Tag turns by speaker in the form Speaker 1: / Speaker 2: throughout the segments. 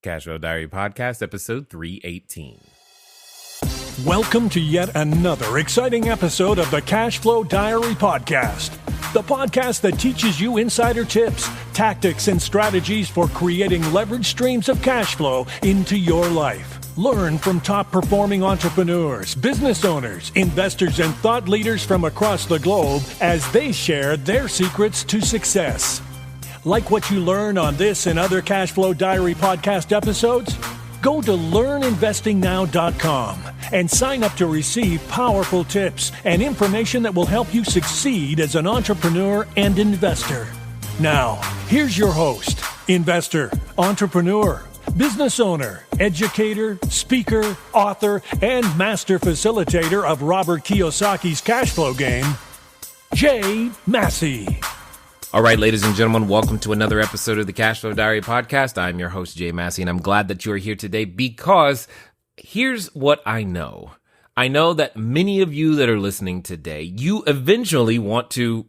Speaker 1: Cashflow Diary Podcast, episode 318.
Speaker 2: Welcome to yet another exciting episode of the Cashflow Diary Podcast, the podcast that teaches you insider tips, tactics, and strategies for creating leverage streams of cash flow into your life. Learn from top-performing entrepreneurs, business owners, investors, and thought leaders from across the globe as they share their secrets to success. Like what you learn on this and other Cashflow Diary podcast episodes? Go to learninvestingnow.com and sign up to receive powerful tips and information that will help you succeed as an entrepreneur and investor. Now, here's your host, investor, entrepreneur, business owner, educator, speaker, author, and master facilitator of Robert Kiyosaki's cash flow game, Jay Massey.
Speaker 1: All right, ladies and gentlemen, welcome to another episode of the Cashflow Diary Podcast. I'm your host, Jay Massey, and I'm glad that you are here today because here's what I know. I know that many of you that are listening today, you eventually want to,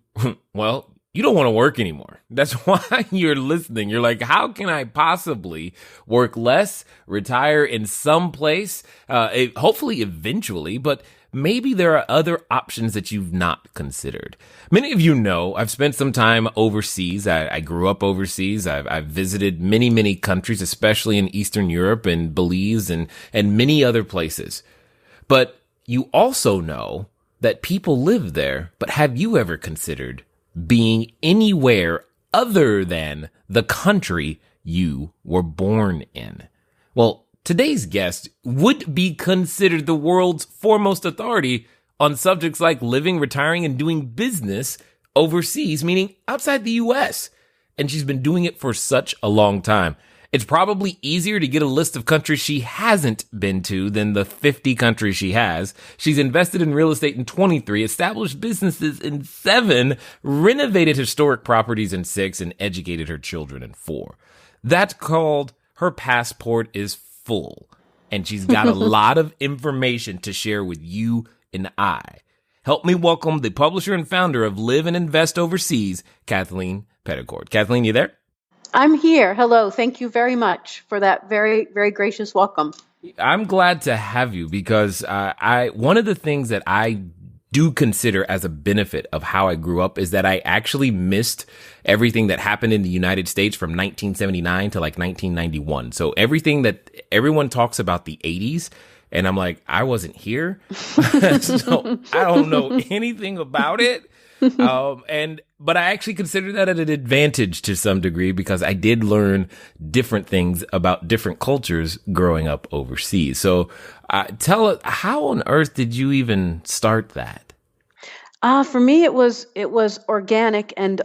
Speaker 1: well, you don't want to work anymore. That's why you're listening. You're like, how can I possibly work less, retire in some place, hopefully eventually, but maybe there are other options that you've not considered. Many of you know I've spent some time overseas. I grew up overseas. I've visited many countries, especially in Eastern Europe and Belize and many other places. But you also know that people live there. But have you ever considered being anywhere other than the country you were born in? Well, today's guest would be considered the world's foremost authority on subjects like living, retiring, and doing business overseas, meaning outside the U.S. And she's been doing it for such a long time. It's probably easier to get a list of countries she hasn't been to than the 50 countries she has. She's invested in real estate in 23, established businesses in 7, renovated historic properties in 6, and educated her children in 4. That's called her passport is full, and she's got a lot of information to share with you and I. Help me welcome the publisher and founder of Live and Invest Overseas, Kathleen Peddicord. Kathleen, you there?
Speaker 3: I'm here. Hello. Thank you very much for that very, very gracious welcome.
Speaker 1: I'm glad to have you because one of the things that I do consider as a benefit of how I grew up is that I actually missed everything that happened in the United States from 1979 to like 1991. So everything that everyone talks about the 80s, and I'm like, I wasn't here. So I don't know anything about it. But I actually consider that an advantage to some degree because I did learn different things about different cultures growing up overseas. So tell us, how on earth did you even start that?
Speaker 3: For me, it was organic and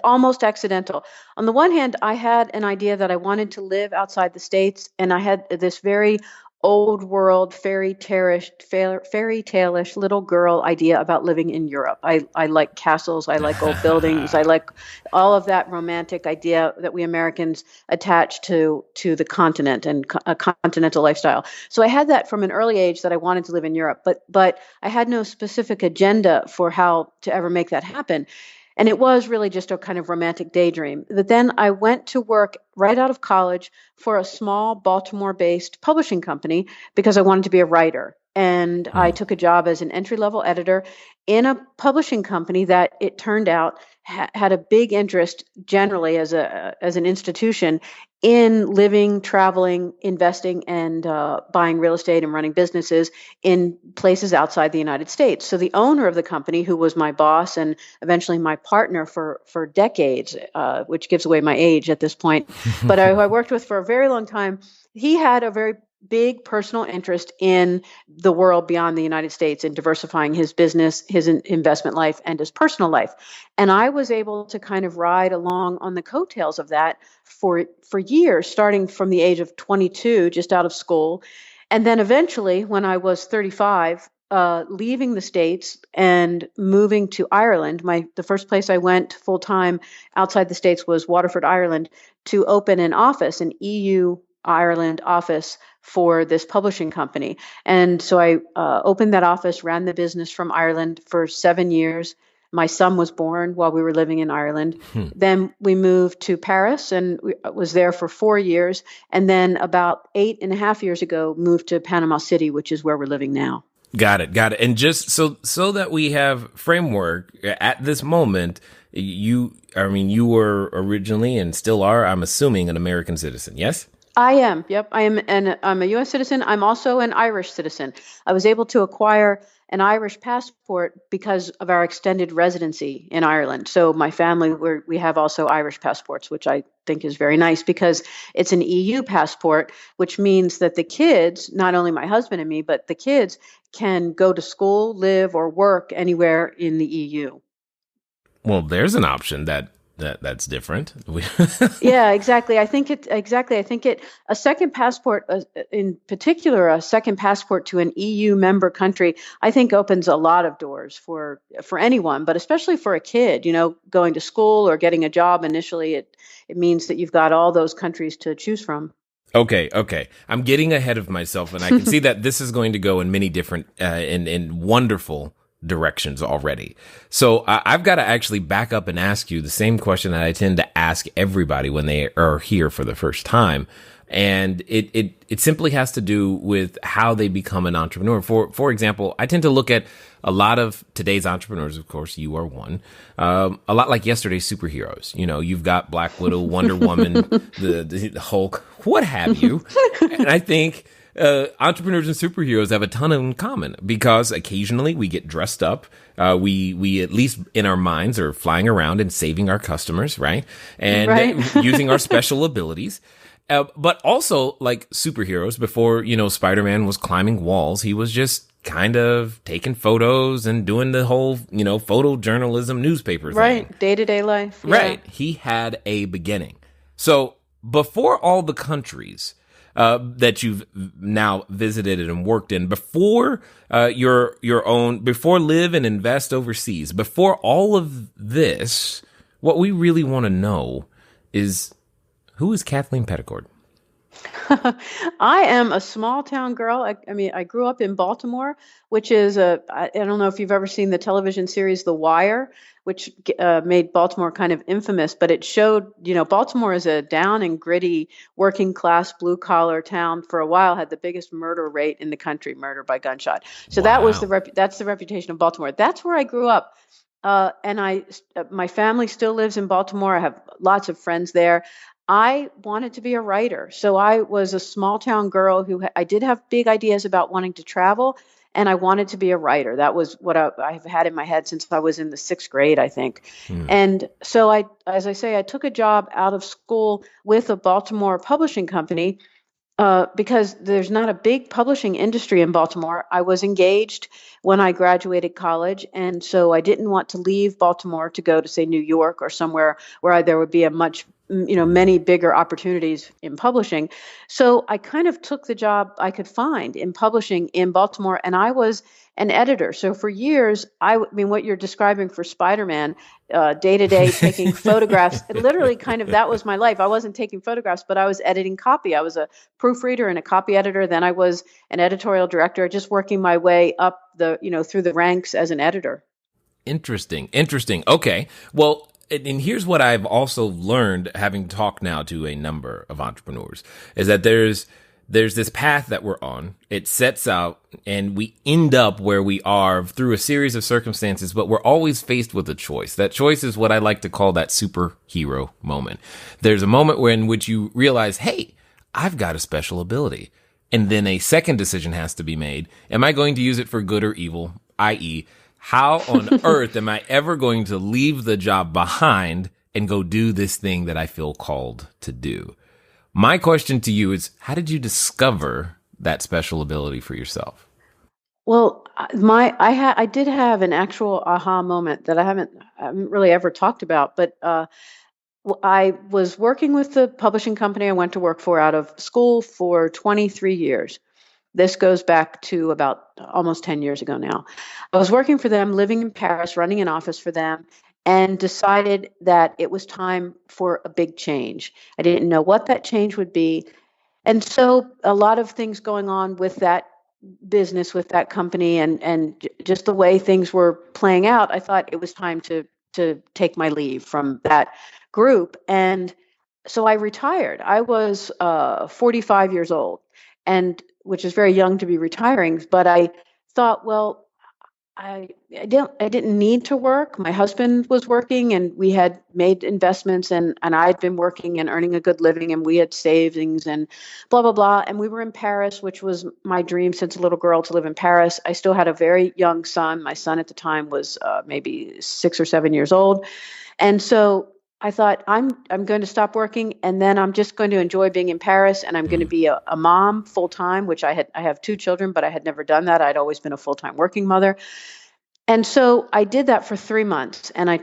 Speaker 3: almost accidental. On the one hand, I had an idea that I wanted to live outside the States, and I had this very old world, fairy tale-ish little girl idea about living in Europe. I like castles. I like old buildings. I like all of that romantic idea that we Americans attach to the continent and a continental lifestyle. So I had that from an early age that I wanted to live in Europe, but I had no specific agenda for how to ever make that happen. And it was really just a kind of romantic daydream. But then I went to work right out of college for a small Baltimore-based publishing company because I wanted to be a writer. And I took a job as an entry-level editor in a publishing company that it turned out had a big interest generally as an institution in living, traveling, investing, and buying real estate and running businesses in places outside the United States. So the owner of the company, who was my boss and eventually my partner for decades, which gives away my age at this point, but I worked with for a very long time, he had a very big personal interest in the world beyond the United States and diversifying his business, his investment life, and his personal life. And I was able to kind of ride along on the coattails of that for years, starting from the age of 22, just out of school. And then eventually, when I was 35, leaving the States and moving to Ireland. The first place I went full time outside the States was Waterford, Ireland, to open an office, an EU Ireland office for this publishing company. And so I opened that office, ran the business from Ireland for 7 years. My son was born while we were living in Ireland. Then we moved to Paris and was there for 4 years. And then about 8.5 years ago, moved to Panama City, which is where we're living now.
Speaker 1: Got it. And just so that we have framework at this moment, you were originally and still are, I'm assuming, an American citizen, yes?
Speaker 3: I am. Yep. I am. And I'm a U.S. citizen. I'm also an Irish citizen. I was able to acquire an Irish passport because of our extended residency in Ireland. So my family, we have also Irish passports, which I think is very nice because it's an EU passport, which means that the kids, not only my husband and me, but the kids can go to school, live, or work anywhere in the EU.
Speaker 1: Well, there's an option that's different.
Speaker 3: Yeah, exactly. I think a second passport, in particular, a second passport to an EU member country, I think opens a lot of doors for anyone, but especially for a kid, going to school or getting a job initially, it means that you've got all those countries to choose from.
Speaker 1: Okay. I'm getting ahead of myself, and I can see that this is going to go in many different, in wonderful directions already. So I've got to actually back up and ask you the same question that I tend to ask everybody when they are here for the first time. And it simply has to do with how they become an entrepreneur. For example, I tend to look at a lot of today's entrepreneurs, of course, you are one, a lot like yesterday's superheroes. You've got Black Widow, Wonder Woman, the Hulk, what have you. And I think entrepreneurs and superheroes have a ton in common because occasionally we get dressed up. We at least in our minds are flying around and saving our customers, right? And using our special abilities. But also like superheroes before, Spider-Man was climbing walls. He was just kind of taking photos and doing the whole, photojournalism newspaper thing.
Speaker 3: Right. Day-to-day life. Yeah.
Speaker 1: Right. He had a beginning. So before all the countries that you've now visited and worked in, before your own, before live and invest overseas, before all of this, what we really want to know is, who is Kathleen Peddicord?
Speaker 3: I am a small town girl. I grew up in Baltimore, which is I don't know if you've ever seen the television series The Wire, which made Baltimore kind of infamous, but it showed, Baltimore is a down and gritty working class blue collar town. For a while had the biggest murder rate in the country, murder by gunshot. So that was that's the reputation of Baltimore. That's where I grew up. And my family still lives in Baltimore. I have lots of friends there. I wanted to be a writer. So I was a small town girl I did have big ideas about wanting to travel, and I wanted to be a writer. That was what I've had in my head since I was in the 6th grade, I think. And so as I say, I took a job out of school with a Baltimore publishing company because there's not a big publishing industry in Baltimore. I was engaged when I graduated college, and so I didn't want to leave Baltimore to go to, say, New York or somewhere where there would be many bigger opportunities in publishing. So I kind of took the job I could find in publishing in Baltimore, and I was an editor. So for years, what you're describing for Spider-Man, day to day taking photographs, literally that was my life. I wasn't taking photographs, but I was editing copy. I was a proofreader and a copy editor. Then I was an editorial director, just working my way up through the ranks as an editor.
Speaker 1: Interesting. Okay. Well, and here's what I've also learned, having talked now to a number of entrepreneurs, is that there's this path that we're on. It sets out and we end up where we are through a series of circumstances, but we're always faced with a choice. That choice is what I like to call that superhero moment. There's a moment in which you realize, hey, I've got a special ability. And then a second decision has to be made. Am I going to use it for good or evil? I.e., how on earth am I ever going to leave the job behind and go do this thing that I feel called to do? My question to you is, how did you discover that special ability for yourself?
Speaker 3: Well, I did have an actual aha moment that I haven't really ever talked about, but I was working with the publishing company I went to work for out of school for 23 years. This goes back to about almost 10 years ago now. I was working for them, living in Paris, running an office for them, and decided that it was time for a big change. I didn't know what that change would be. And so a lot of things going on with that business with that company and just the way things were playing out, I thought it was time to take my leave from that group. And so I retired. I was 45 years old, and which is very young to be retiring. But I thought, well, I didn't need to work. My husband was working, and we had made investments, and I had been working and earning a good living, and we had savings and blah blah blah. And we were in Paris, which was my dream since a little girl to live in Paris. I still had a very young son. My son at the time was maybe 6 or 7 years old, and so I thought I'm going to stop working, and then I'm just going to enjoy being in Paris, and I'm going to be a mom full time, which I have 2 children, but I had never done that. I'd always been a full time working mother. And so I did that for 3 months, and I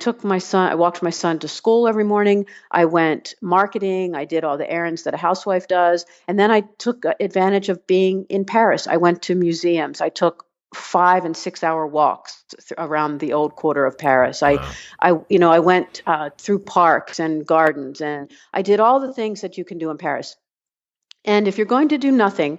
Speaker 3: walked my son to school every morning. I went marketing. I did all the errands that a housewife does. And then I took advantage of being in Paris. I went to museums. I took 5 and 6 hour walks around the old quarter of Paris.
Speaker 1: Wow.
Speaker 3: I went through parks and gardens, and I did all the things that you can do in Paris. And if you're going to do nothing,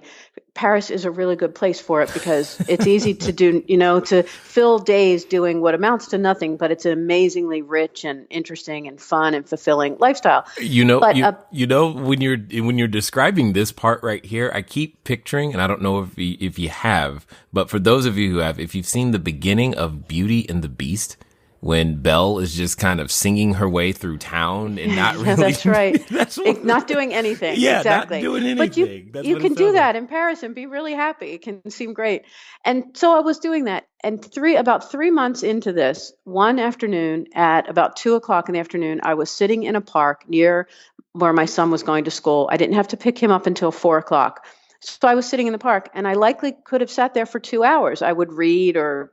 Speaker 3: Paris is a really good place for it because it's easy to do, to fill days doing what amounts to nothing, but it's an amazingly rich and interesting and fun and fulfilling lifestyle.
Speaker 1: When you're describing this part right here, I keep picturing, and I don't know if you have, but for those of you who have, if you've seen the beginning of Beauty and the Beast, when Belle is just kind of singing her way through town and not really.
Speaker 3: That's right. Not doing anything.
Speaker 1: Yeah,
Speaker 3: exactly.
Speaker 1: Not doing anything.
Speaker 3: But you can do that in Paris and be really happy. It can seem great. And so I was doing that. And about 3 months into this, one afternoon at about 2:00 in the afternoon, I was sitting in a park near where my son was going to school. I didn't have to pick him up until 4:00. So I was sitting in the park, and I likely could have sat there for 2 hours. I would read or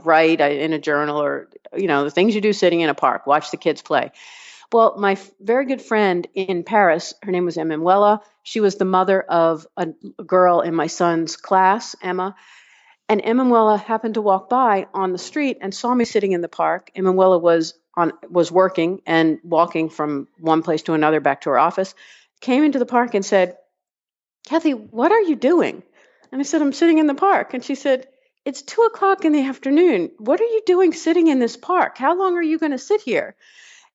Speaker 3: write in a journal or, the things you do sitting in a park, watch the kids play. Well, my very good friend in Paris, her name was Emanuela. She was the mother of a girl in my son's class, Emma. And Emanuela happened to walk by on the street and saw me sitting in the park. Emanuela was working and walking from one place to another back to her office, came into the park and said, "Kathy, what are you doing?" And I said, "I'm sitting in the park." And she said, "It's 2:00 in the afternoon. What are you doing sitting in this park? How long are you going to sit here?"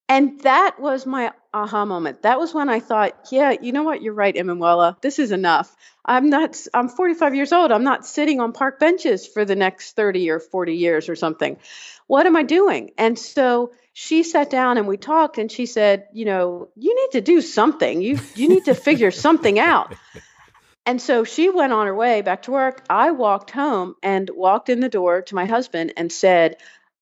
Speaker 3: And that was my aha moment. That was when I thought, yeah, you know what? You're right, Emanuela. This is enough. I'm 45 years old. I'm not sitting on park benches for the next 30 or 40 years or something. What am I doing? And so she sat down and we talked, and she said, you need to do something. You need to figure something out. And so she went on her way back to work. I walked home and walked in the door to my husband and said,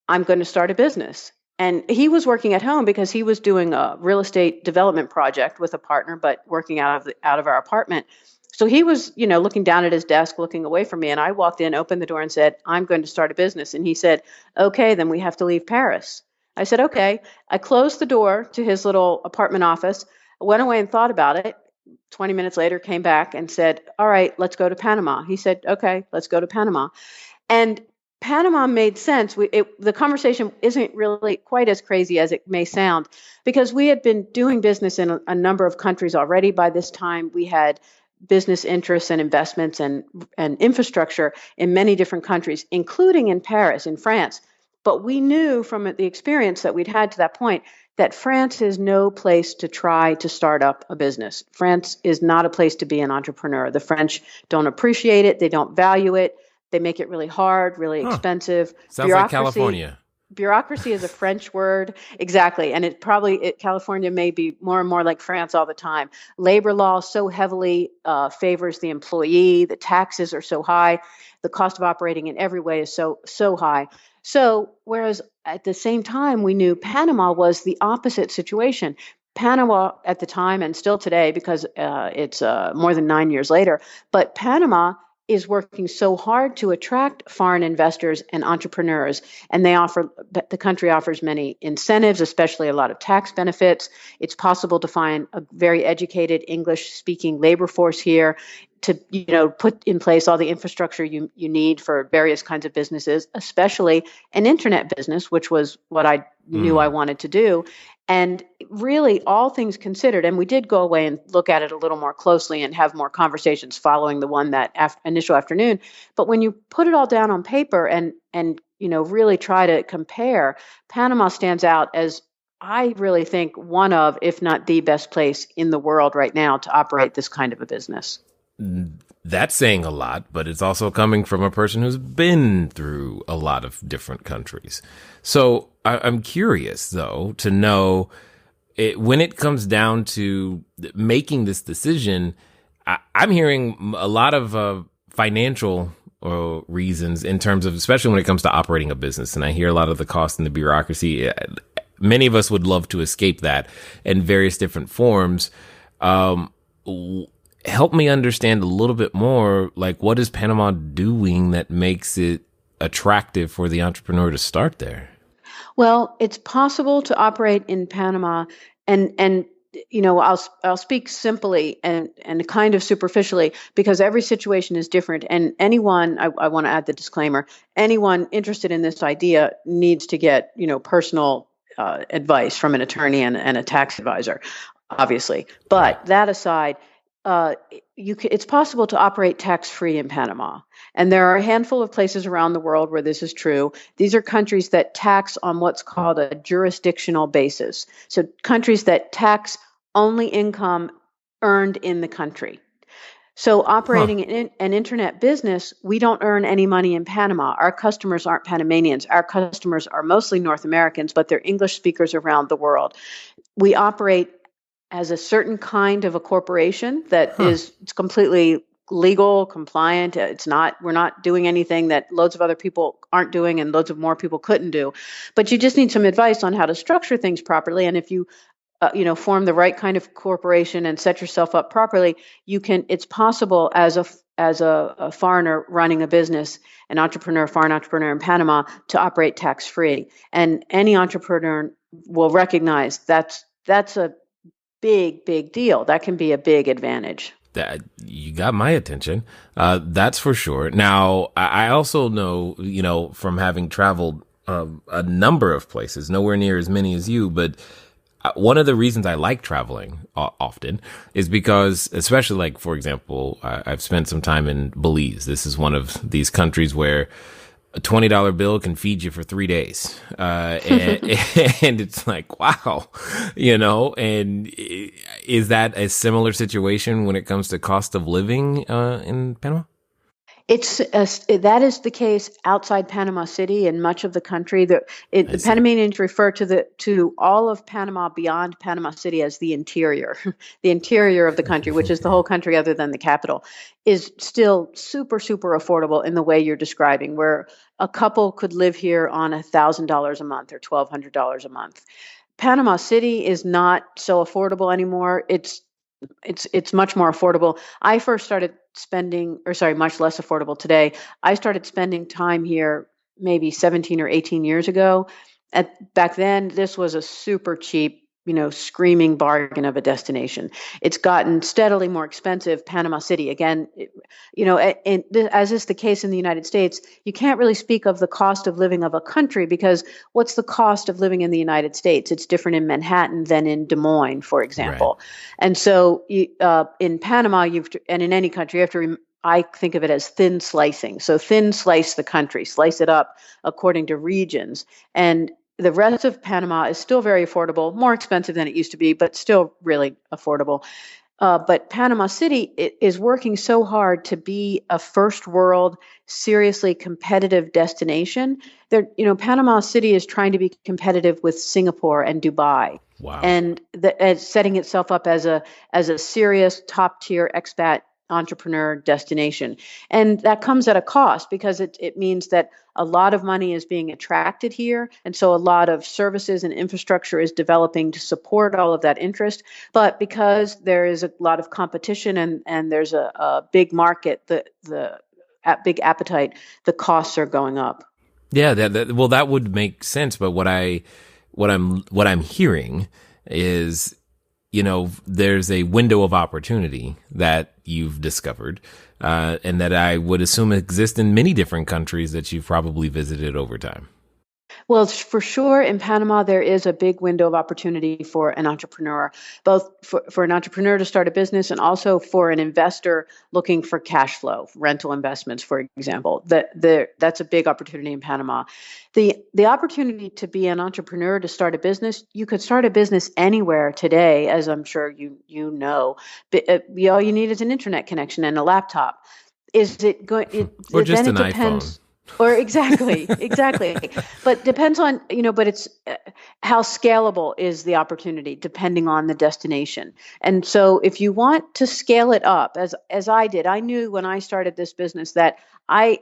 Speaker 3: "I'm going to start a business." And he was working at home because he was doing a real estate development project with a partner, but working out of our apartment. So he was, looking down at his desk, looking away from me. And I walked in, opened the door and said, "I'm going to start a business." And he said, "Okay, then we have to leave Paris." I said, "Okay." I closed the door to his little apartment office, went away and thought about it. 20 minutes later, came back and said, "All right, let's go to Panama." He said, "Okay, let's go to Panama." And Panama made sense. The conversation isn't really quite as crazy as it may sound, because we had been doing business in a number of countries already. By this time, we had business interests and investments and infrastructure in many different countries, including in Paris, in France. But we knew from the experience that we'd had to that point that France is no place to try to start up a business. France is not a place to be an entrepreneur. The French don't appreciate it. They don't value it. They make it really hard, really expensive.
Speaker 1: Sounds like California.
Speaker 3: Bureaucracy is a French word. Exactly. And California may be more and more like France all the time. Labor law so heavily favors the employee. The taxes are so high. The cost of operating in every way is so high. So whereas at the same time, we knew Panama was the opposite situation. Panama at the time, and still today, because it's more than 9 years later, but Panama is working so hard to attract foreign investors and entrepreneurs. And the country offers many incentives, especially a lot of tax benefits. It's possible to find a very educated English-speaking labor force here. put in place all the infrastructure you need for various kinds of businesses, especially an internet business, which was what I knew I wanted to do. And really, all things considered, and we did go away and look at it a little more closely and have more conversations following the one that initial afternoon. But when you put it all down on paper and really try to compare, Panama stands out as, I really think, one of, if not the best place in the world right now to operate this kind of a business.
Speaker 1: That's saying a lot, but it's also coming from a person who's been through a lot of different countries. So I'm curious, though, to know when it comes down to making this decision, I'm hearing a lot of financial reasons in terms of, especially when it comes to operating a business. And I hear a lot of the cost and the bureaucracy. Many of us would love to escape that in various different forms. Help me understand a little bit more, like, what is Panama doing that makes it attractive for the entrepreneur to start there?
Speaker 3: Well, it's possible to operate in Panama, and I'll speak simply and kind of superficially, because every situation is different. And anyone, I want to add the disclaimer, anyone interested in this idea needs to get personal advice from an attorney and a tax advisor, obviously. But that aside, it's possible to operate tax-free in Panama. And there are a handful of places around the world where this is true. These are countries that tax on what's called a jurisdictional basis. So countries that tax only income earned in the country. So operating an internet business, we don't earn any money in Panama. Our customers aren't Panamanians. Our customers are mostly North Americans, but they're English speakers around the world. We operate as a certain kind of a corporation that is completely legal, compliant. We're not doing anything that loads of other people aren't doing and loads of more people couldn't do. But you just need some advice on how to structure things properly. And if you form the right kind of corporation and set yourself up properly, it's possible as a foreigner running a business, foreign entrepreneur in Panama, to operate tax-free. And any entrepreneur will recognize that's a big deal. That can be a big advantage.
Speaker 1: That you got my attention. That's for sure. Now, I also know, from having traveled a number of places, nowhere near as many as you, but one of the reasons I like traveling often is because, especially like, for example, I've spent some time in Belize. This is one of these countries where a $20 bill can feed you for 3 days. And it's like, wow, and is that a similar situation when it comes to cost of living in Panama?
Speaker 3: That is the case outside Panama City and much of the country. The Panamanians refer to all of Panama beyond Panama City as the interior. The interior of the country, which is the whole country other than the capital, is still super, super affordable in the way you're describing, where a couple could live here on $1,000 a month or $1,200 a month. Panama City is not so affordable anymore. It's much more affordable. I first started much less affordable today. I started spending time here maybe 17 or 18 years ago. Back then, this was a super cheap, screaming bargain of a destination. It's gotten steadily more expensive. Panama City, again, as is the case in the United States, you can't really speak of the cost of living of a country, because what's the cost of living in the United States? It's different in Manhattan than in Des Moines, for example. Right. And so in Panama, and in any country, you have to I think of it as thin slicing. So thin slice the country, slice it up according to regions. And the rest of Panama is still very affordable, more expensive than it used to be, but still really affordable. But Panama City is working so hard to be a first world, seriously competitive destination. Panama City is trying to be competitive with Singapore and Dubai. Wow. And setting itself up as a serious top tier expat entrepreneur destination. And that comes at a cost, because it means that a lot of money is being attracted here. And so a lot of services and infrastructure is developing to support all of that interest. But because there is a lot of competition and there's a big market, the big appetite, the costs are going up.
Speaker 1: Yeah, that would make sense. But what I'm hearing is, there's a window of opportunity that you've discovered, and that I would assume exists in many different countries that you've probably visited over time.
Speaker 3: Well, for sure, in Panama, there is a big window of opportunity for an entrepreneur, both for an entrepreneur to start a business and also for an investor looking for cash flow, rental investments, for example. That's a big opportunity in Panama. The opportunity to be an entrepreneur, to start a business, you could start a business anywhere today, as I'm sure you know. All you need is an internet connection and a laptop. Is it going?
Speaker 1: Or just
Speaker 3: then
Speaker 1: an
Speaker 3: it depends.
Speaker 1: iPhone.
Speaker 3: Or exactly. But depends on, but it's how scalable is the opportunity depending on the destination. And so if you want to scale it up, as I did, I knew when I started this business that I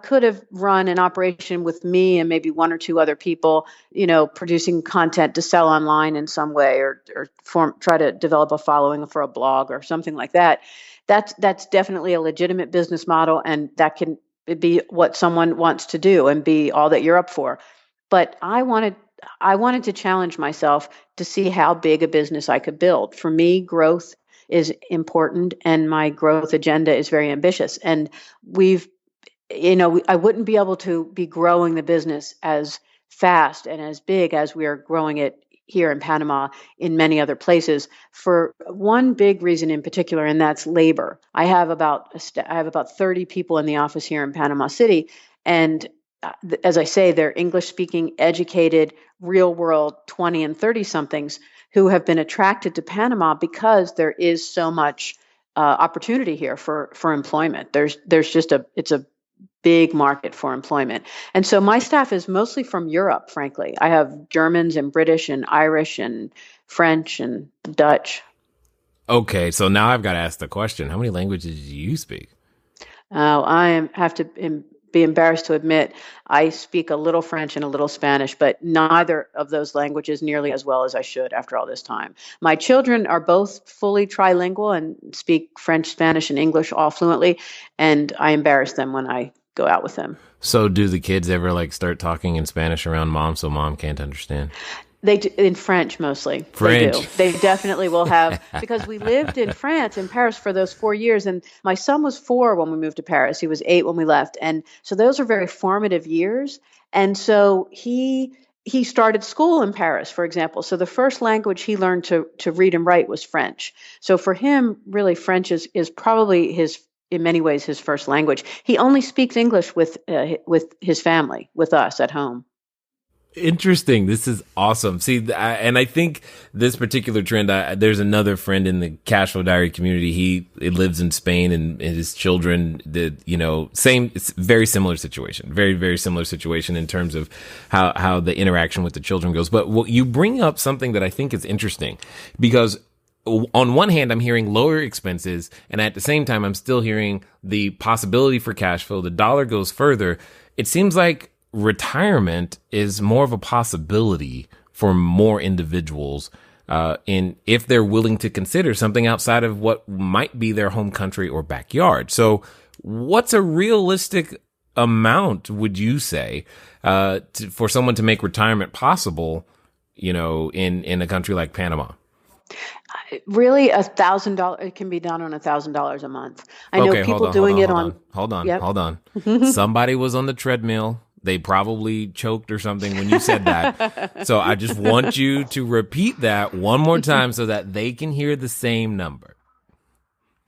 Speaker 3: could have run an operation with me and maybe one or two other people, producing content to sell online in some way or try to develop a following for a blog or something like that. That's definitely a legitimate business model, and that can be what someone wants to do and be all that you're up for. But I wanted to challenge myself to see how big a business I could build. For me, growth is important, and my growth agenda is very ambitious. And I wouldn't be able to be growing the business as fast and as big as we are growing it here in Panama, in many other places, for one big reason in particular, and that's labor. I have about 30 people in the office here in Panama City, and as I say, they're English-speaking, educated, real-world 20 and 30-somethings who have been attracted to Panama because there is so much opportunity here for employment. There's just it's a big market for employment. And so my staff is mostly from Europe, frankly. I have Germans and British and Irish and French and Dutch.
Speaker 1: Okay, so now I've got to ask the question, how many languages do you speak?
Speaker 3: Have to be embarrassed to admit I speak a little French and a little Spanish, but neither of those languages nearly as well as I should after all this time. My children are both fully trilingual and speak French, Spanish, and English all fluently, and I embarrass them when I go out with them.
Speaker 1: So do the kids ever start talking in Spanish around mom so mom can't understand?
Speaker 3: They do, in French mostly.
Speaker 1: French.
Speaker 3: They do. They definitely will have, because we lived in France, in Paris, for those 4 years. And my son was 4 when we moved to Paris. He was 8 when we left. And so those are very formative years. And so he started school in Paris, for example. So the first language he learned to read and write was French. So for him, really, French is probably in many ways his first language. He only speaks English with his family, with us at home.
Speaker 1: Interesting. This is awesome. See, and I think this particular trend, there's another friend in the Cashflow Diary community. He lives in Spain, and his children it's very similar situation, very, very similar situation in terms of how the interaction with the children goes. But you bring up something that I think is interesting, because on one hand, I'm hearing lower expenses, and at the same time, I'm still hearing the possibility for cash flow. The dollar goes further. It seems like retirement is more of a possibility for more individuals, if they're willing to consider something outside of what might be their home country or backyard. So what's a realistic amount, would you say, for someone to make retirement possible, in a country like Panama?
Speaker 3: Really, $1,000. It can be done on $1,000 a month. I know people doing it on.
Speaker 1: Hold on.
Speaker 3: Yep.
Speaker 1: Hold on. Somebody was on the treadmill. They probably choked or something when you said that. So I just want you to repeat that one more time so that they can hear the same number.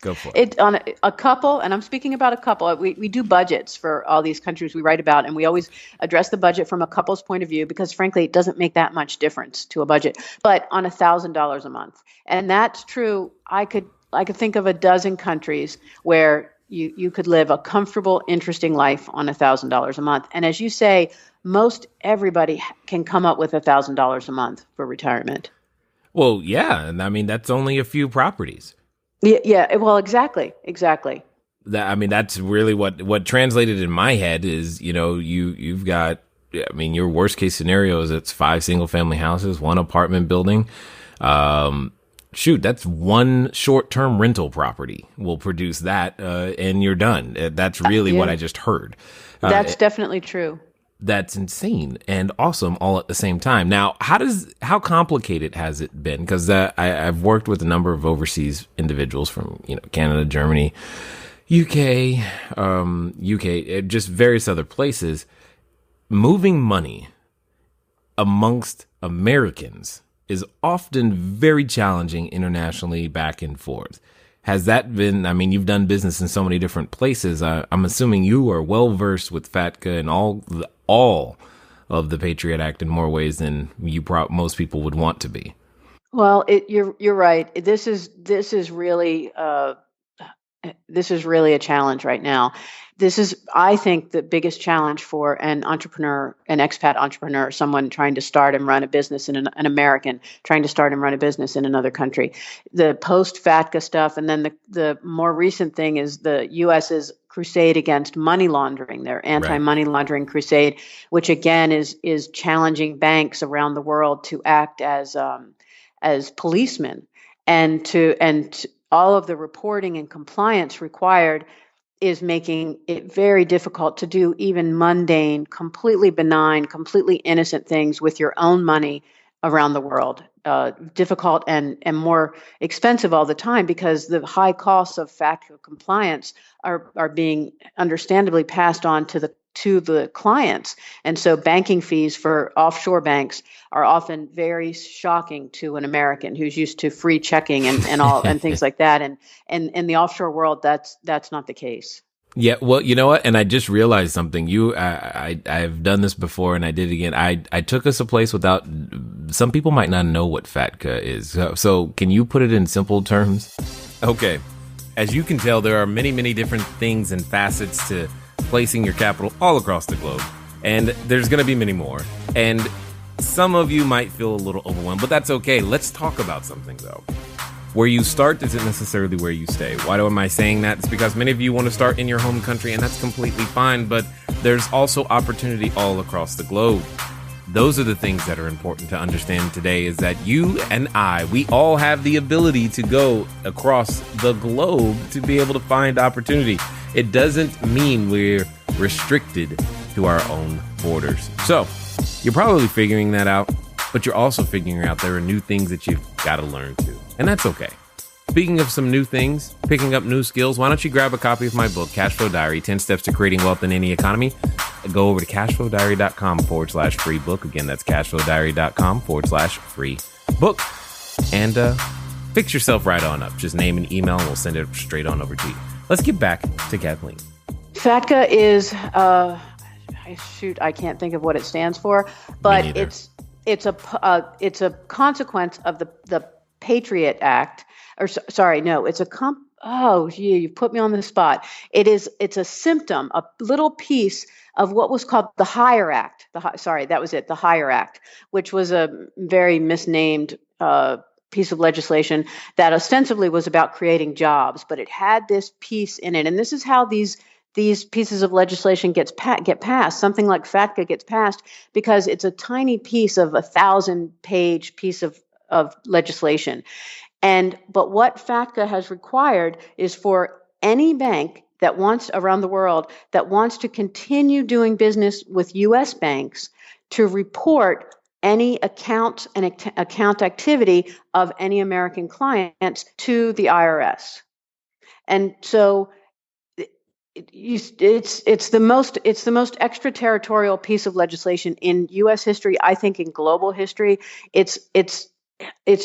Speaker 1: Go for it.
Speaker 3: On a couple, and I'm speaking about a couple. We do budgets for all these countries we write about, and we always address the budget from a couple's point of view, because frankly, it doesn't make that much difference to a budget. But on $1,000 a month, and that's true. I could think of a dozen countries where you could live a comfortable, interesting life on $1,000 a month. And as you say, most everybody can come up with $1,000 a month for retirement.
Speaker 1: Well, yeah, and I mean that's only a few properties.
Speaker 3: Yeah. Well, exactly.
Speaker 1: That's really what translated in my head is, you've got, your worst case scenario is it's 5 single family houses, 1 apartment building. That's 1 short-term rental property will produce that, and you're done. That's really what I just heard.
Speaker 3: That's definitely true.
Speaker 1: That's insane and awesome all at the same time. Now, how complicated has it been? Because I've worked with a number of overseas individuals from, Canada, Germany, UK, just various other places. Moving money amongst Americans is often very challenging internationally back and forth. Has that been, you've done business in so many different places. I'm assuming you are well versed with FATCA and all of the Patriot Act in more ways than most people would want to be.
Speaker 3: Well, you're right. This is really a challenge right now. This is, I think, the biggest challenge for an entrepreneur, an expat entrepreneur, someone trying to start and run a business an American trying to start and run a business in another country. The post-FATCA stuff, and then the more recent thing is the U.S.'s crusade against money laundering, their anti-money laundering crusade, which again is challenging banks around the world to act as policemen, and all of the reporting and compliance required is making it very difficult to do even mundane, completely benign, completely innocent things with your own money around the world. Difficult and more expensive all the time because the high costs of FATCA compliance are being understandably passed on to the clients. And so banking fees for offshore banks are often very shocking to an American who's used to free checking and all and things like that. And in the offshore world, that's not the case.
Speaker 1: Yeah, well, you know what? And I just realized something. I've done this before, and I did it again. I took us a place without. Some people might not know what FATCA is. So can you put it in simple terms? Okay. As you can tell, there are many, many different things and facets to placing your capital all across the globe. And there's going to be many more. And some of you might feel a little overwhelmed, but that's okay. Let's talk about something, though. Where you start isn't necessarily where you stay. Why am I saying that? It's because many of you want to start in your home country, and that's completely fine, but there's also opportunity all across the globe. Those are the things that are important to understand today, is that you and we all have the ability to go across the globe to be able to find opportunity. It doesn't mean we're restricted to our own borders. So you're probably figuring that out, but you're also figuring out there are new things that you've got to learn too. And that's okay. Speaking of some new things, picking up new skills, why don't you grab a copy of my book, Cashflow Diary, 10 Steps to Creating Wealth in Any Economy. Go over to cashflowdiary.com/free book. Again, that's cashflowdiary.com/free book. And fix yourself right on up. Just name an email and we'll send it straight on over to you. Let's get back to Kathleen.
Speaker 3: FATCA is, I can't think of what it stands for, but it's a consequence of the Patriot Act, you put me on the spot. It's a symptom, a little piece of what was called the Hire Act. The Hire Act, which was a very misnamed piece of legislation that ostensibly was about creating jobs, but it had this piece in it. And this is how these pieces of legislation get passed. Something like FATCA gets passed because it's a tiny piece of 1,000-page piece of legislation. But what FATCA has required is for any bank that wants around the world that wants to continue doing business with U.S. banks to report any account and account activity of any American clients to the IRS. And so it's the most extraterritorial piece of legislation in U.S. history. I think in global history, it's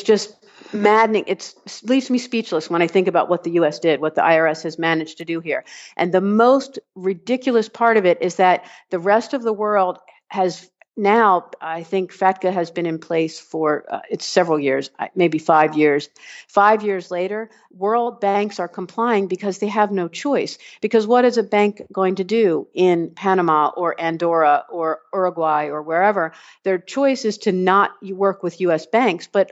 Speaker 3: just maddening. It leaves me speechless when I think about what the U.S. did, what the IRS has managed to do here. And the most ridiculous part of it is that the rest of the world has now, I think FATCA has been in place for it's several years, maybe 5 years. 5 years later, world banks are complying because they have no choice. Because what is a bank going to do in Panama or Andorra or Uruguay or wherever? Their choice is to not work with U.S. banks, but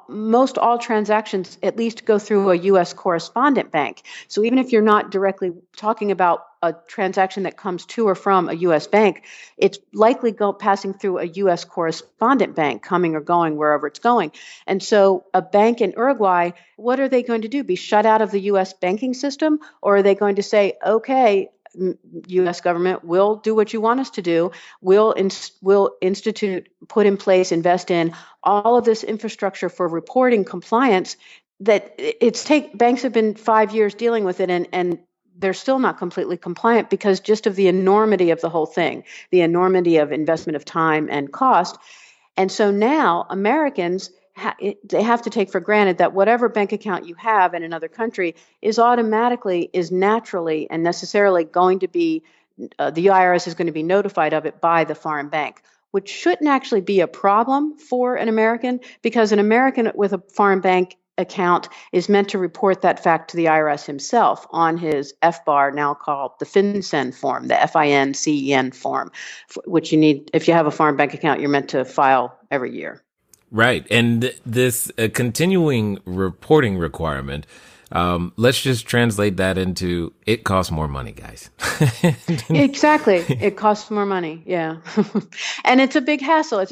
Speaker 3: most all transactions at least go through a U.S. correspondent bank. So even if you're not directly talking about a transaction that comes to or from a U.S. bank, it's likely passing through a U.S. correspondent bank, coming or going wherever it's going. And so a bank in Uruguay, what are they going to do? Be shut out of the U.S. banking system? Or are they going to say, okay, U.S. government will do what you want us to do. We'll institute, put in place, invest in all of this infrastructure for reporting compliance that banks have been 5 years dealing with it, and they're still not completely compliant because just of the enormity of the whole thing, the enormity of investment of time and cost. And so now Americans, they have to take for granted that whatever bank account you have in another country is naturally and necessarily going to be, the IRS is going to be notified of it by the foreign bank, which shouldn't actually be a problem for an American, because an American with a foreign bank account is meant to report that fact to the IRS himself on his FBAR, now called the FinCEN form, the FINCEN form, which you need, if you have a foreign bank account, you're meant to file every year. Right.
Speaker 1: And this continuing reporting requirement, let's just translate that into it costs more money, guys.
Speaker 3: Exactly. It costs more money. Yeah. And it's a big hassle.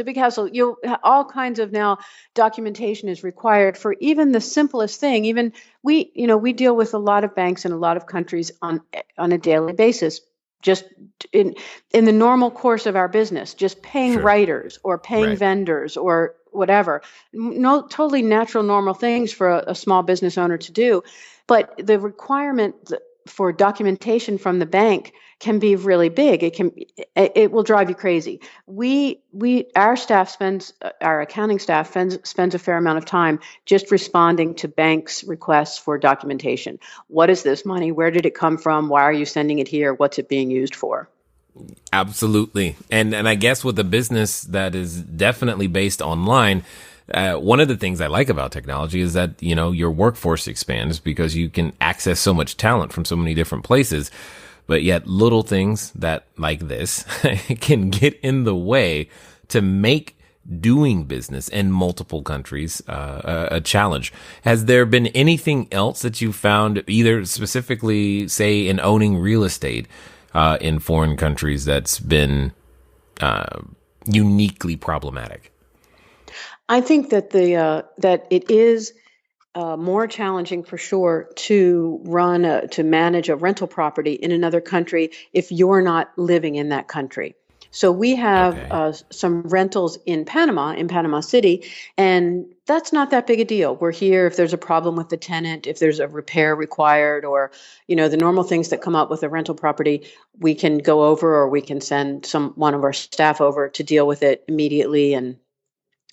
Speaker 3: All kinds of now documentation is required for even the simplest thing. Even we deal with a lot of banks in a lot of countries on a daily basis, just in the normal course of our business, just paying writers or paying vendors or whatever. No, totally natural, normal things for a small business owner to do. But the requirement for documentation from the bank can be really big. It will drive you crazy. Our accounting staff spends a fair amount of time just responding to banks' requests for documentation. What is this money? Where did it come from? Why are you sending it here? What's it being used for?
Speaker 1: Absolutely. And I guess with a business that is definitely based online, one of the things I like about technology is that, your workforce expands because you can access so much talent from so many different places. But yet little things that like this can get in the way to make doing business in multiple countries a challenge. Has there been anything else that you found, either specifically, say, in owning real estate in foreign countries, that's been uniquely problematic?
Speaker 3: I think that that it is more challenging for sure to manage a rental property in another country if you're not living in that country. So we have some rentals in Panama City, and that's not that big a deal. We're here if there's a problem with the tenant, if there's a repair required, or the normal things that come up with a rental property, we can go over, or we can send one of our staff over to deal with it immediately and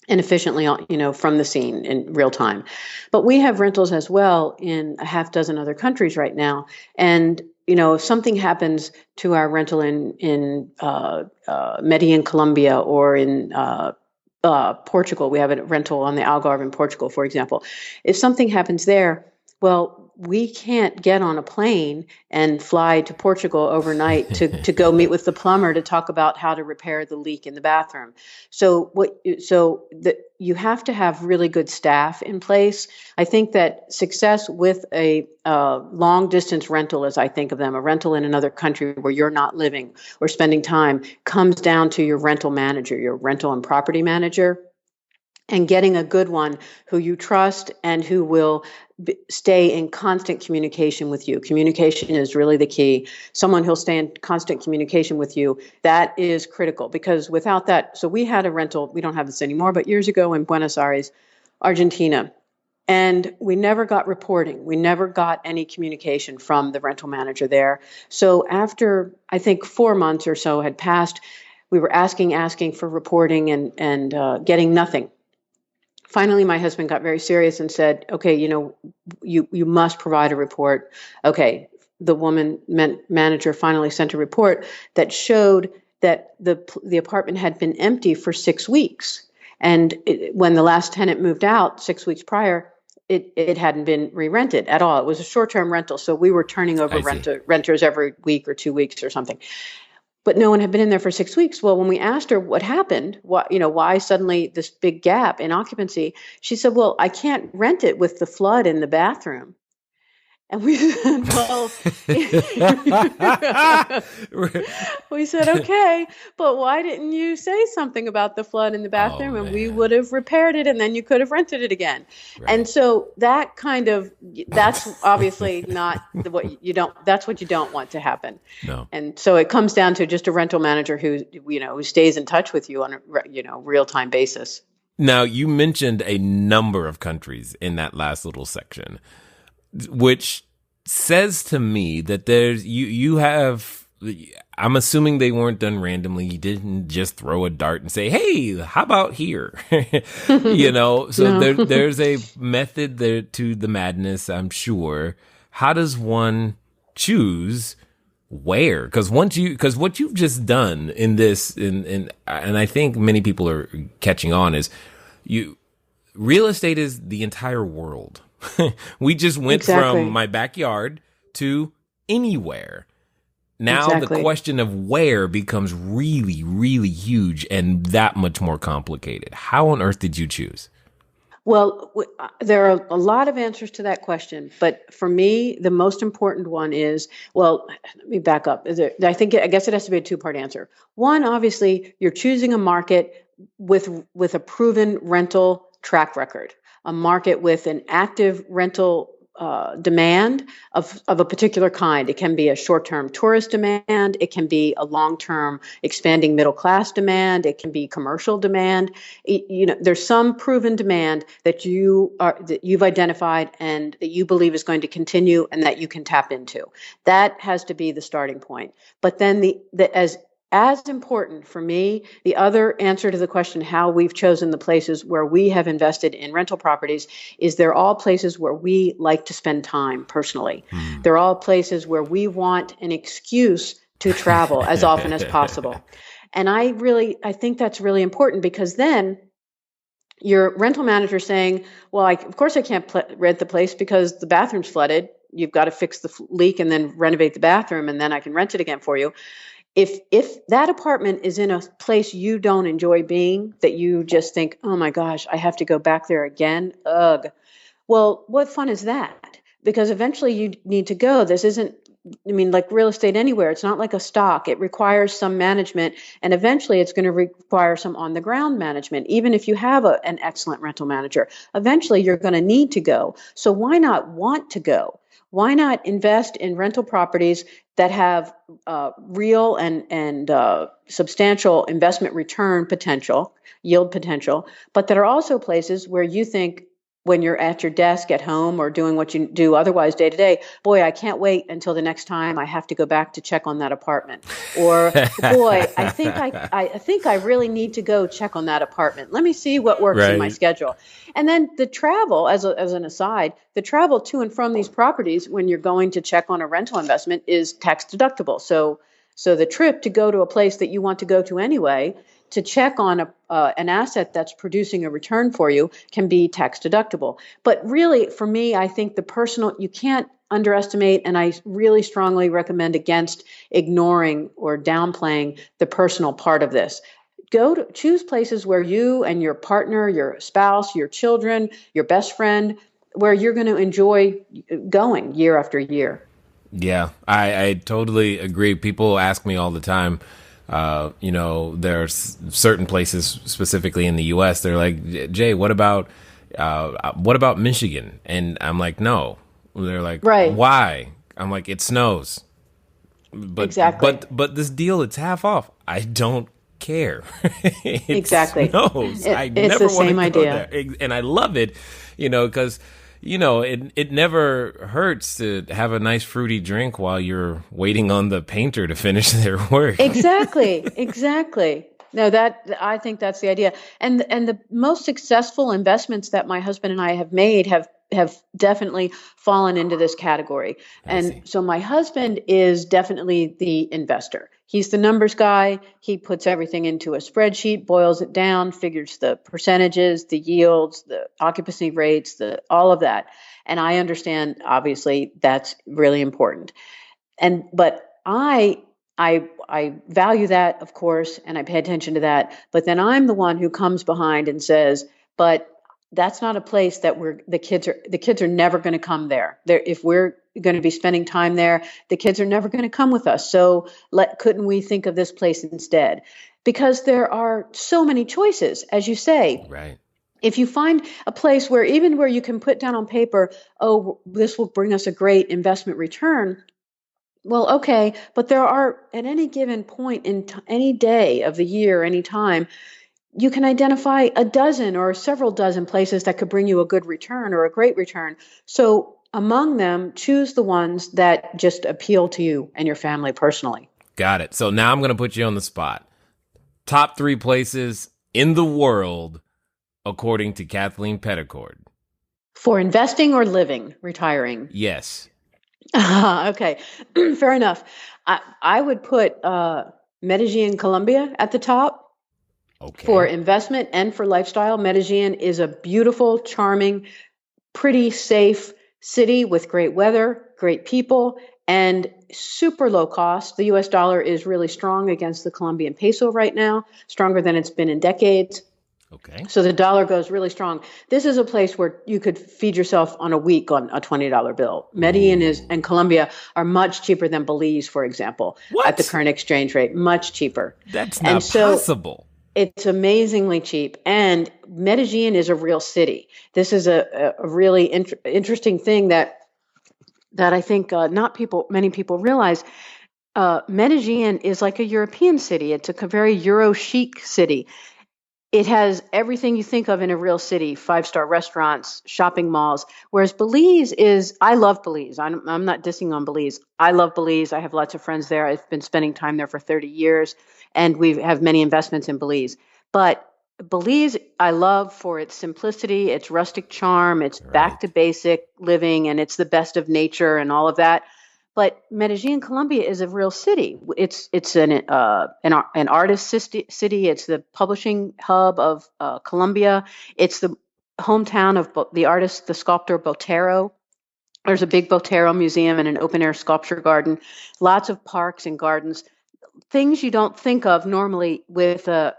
Speaker 3: efficiently, from the scene in real time. But we have rentals as well in a half dozen other countries right now, and if something happens to our rental in Medellin, Colombia, or in Portugal, we have a rental on the Algarve in Portugal, for example. If something happens there, well, we can't get on a plane and fly to Portugal overnight to go meet with the plumber to talk about how to repair the leak in the bathroom. So you have to have really good staff in place. I think that success with a long distance rental, as I think of them, a rental in another country where you're not living or spending time, comes down to your rental manager, your rental and property manager, and getting a good one who you trust and who will stay in constant communication with you. Communication is really the key. Someone who'll stay in constant communication with you, that is critical, because without that, so we had a rental, we don't have this anymore, but years ago in Buenos Aires, Argentina, and we never got reporting. We never got any communication from the rental manager there. So after, I think 4 months or so had passed, we were asking for reporting and getting nothing. Finally, my husband got very serious and said, okay, you must provide a report. Okay. The woman manager finally sent a report that showed that the apartment had been empty for 6 weeks. And when the last tenant moved out 6 weeks prior, it hadn't been re-rented at all. It was a short-term rental. So we were turning over renters every week or 2 weeks or something. But no one had been in there for 6 weeks. Well, when we asked her what happened, why suddenly this big gap in occupancy, she said, well, I can't rent it with the flood in the bathroom. And we said, well, we said, okay, but why didn't you say something about the flood in the bathroom? And we would have repaired it, and then you could have rented it again. Right. And so that's obviously not that's what you don't want to happen.
Speaker 1: No.
Speaker 3: And so it comes down to just a rental manager who stays in touch with you on a, real-time basis.
Speaker 1: Now, you mentioned a number of countries in that last little section, which says to me that you have, I'm assuming they weren't done randomly. You didn't just throw a dart and say, hey, how about here? So no. There's a method there to the madness, I'm sure. How does one choose where? Because what you've just done in this, and I think many people are catching on, is real estate is the entire world. We just went from my backyard to anywhere. Now the question of where becomes really, really huge and that much more complicated. How on earth did you choose?
Speaker 3: Well, there are a lot of answers to that question, but for me, the most important one is, well, let me back up. I guess it has to be a two-part answer. One, obviously, you're choosing a market with a proven rental track record, a market with an active rental demand of a particular kind. It can be a short-term tourist demand. It can be a long-term expanding middle-class demand. It can be commercial demand. There's some proven demand that you've identified and that you believe is going to continue and that you can tap into. That has to be the starting point. But then as important for me, the other answer to the question how we've chosen the places where we have invested in rental properties is they're all places where we like to spend time personally. They're all places where we want an excuse to travel as often as possible. And I think that's really important, because then your rental manager saying, well, of course I can't rent the place because the bathroom's flooded. You've got to fix the leak and then renovate the bathroom, and then I can rent it again for you. If that apartment is in a place you don't enjoy being, that you just think, oh my gosh, I have to go back there again, ugh. Well, what fun is that? Because eventually you need to go. This isn't, like real estate anywhere. It's not like a stock. It requires some management, and eventually it's going to require some on-the-ground management. Even if you have an excellent rental manager, eventually you're going to need to go. So why not want to go? Why not invest in rental properties that have real and substantial investment return potential, yield potential, but that are also places where you think, when you're at your desk at home or doing what you do otherwise day to day, boy, I can't wait until the next time I have to go back to check on that apartment. Or, boy, I think I really need to go check on that apartment. Let me see what works in my schedule. And then the travel, as an aside, the travel to and from these properties when you're going to check on a rental investment is tax deductible. So the trip to go to a place that you want to go to anyway, to check on an asset that's producing a return for you, can be tax deductible. But really, for me, I think you can't underestimate, and I really strongly recommend against ignoring or downplaying the personal part of this. Choose places where you and your partner, your spouse, your children, your best friend, where you're going to enjoy going year after year.
Speaker 1: Yeah, I totally agree. People ask me all the time, there's certain places specifically in the U.S. They're like, Jay, what about Michigan? And I'm like, no. They're like, right. Why? I'm like, it snows. But, exactly. But this deal, it's half off. I don't care.
Speaker 3: Exactly.
Speaker 1: Snows. I never want to go there. And I love it, because it never hurts to have a nice fruity drink while you're waiting on the painter to finish their work.
Speaker 3: Exactly. No, I think that's the idea. And the most successful investments that my husband and I have made have definitely fallen into this category. And so my husband is definitely the investor. He's the numbers guy. He puts everything into a spreadsheet, boils it down, figures the percentages, the yields, the occupancy rates, all of that. And I understand, obviously, that's really important. But I value that, of course, and I pay attention to that. But then I'm the one who comes behind and says, but that's not a place that the kids are never going to come there. If we're going to be spending time there. The kids are never going to come with us. So couldn't we think of this place instead? Because there are so many choices, as you say.
Speaker 1: Right.
Speaker 3: If you find a place where you can put down on paper, oh, this will bring us a great investment return. Well, okay, but there are at any given point in any day of the year, any time, you can identify a dozen or several dozen places that could bring you a good return or a great return. So among them, choose the ones that just appeal to you and your family personally.
Speaker 1: Got it. So now I'm going to put you on the spot. Top 3 places in the world, according to Kathleen Peddicord.
Speaker 3: For investing or living, retiring?
Speaker 1: Yes.
Speaker 3: Okay, fair enough. I would put Medellin, Colombia at the top.
Speaker 1: Okay.
Speaker 3: For investment and for lifestyle. Medellin is a beautiful, charming, pretty safe city with great weather, great people, and super low cost. The US dollar is really strong against the Colombian peso right now, stronger than it's been in decades.
Speaker 1: Okay.
Speaker 3: So the dollar goes really strong. This is a place where you could feed yourself on a week on a $20 bill. Medellin and Colombia are much cheaper than Belize, for example, at the current exchange rate, much cheaper.
Speaker 1: That's not possible.
Speaker 3: It's amazingly cheap, and Medellin is a real city. This is a really interesting thing that I think many people realize. Medellin is like a European city. It's a very Euro chic city. It has everything you think of in a real city: 5-star restaurants, shopping malls. Whereas Belize I love Belize. I'm not dissing on Belize. I love Belize. I have lots of friends there. I've been spending time there for 30 years. And we have many investments in Belize. But Belize, I love for its simplicity, its rustic charm, its back to basic living, and it's the best of nature and all of that. But Medellin, Colombia is a real city. It's an artist city. It's the publishing hub of Colombia. It's the hometown of the artist, the sculptor Botero. There's a big Botero museum and an open air sculpture garden. Lots of parks and gardens. Things you don't think of normally with you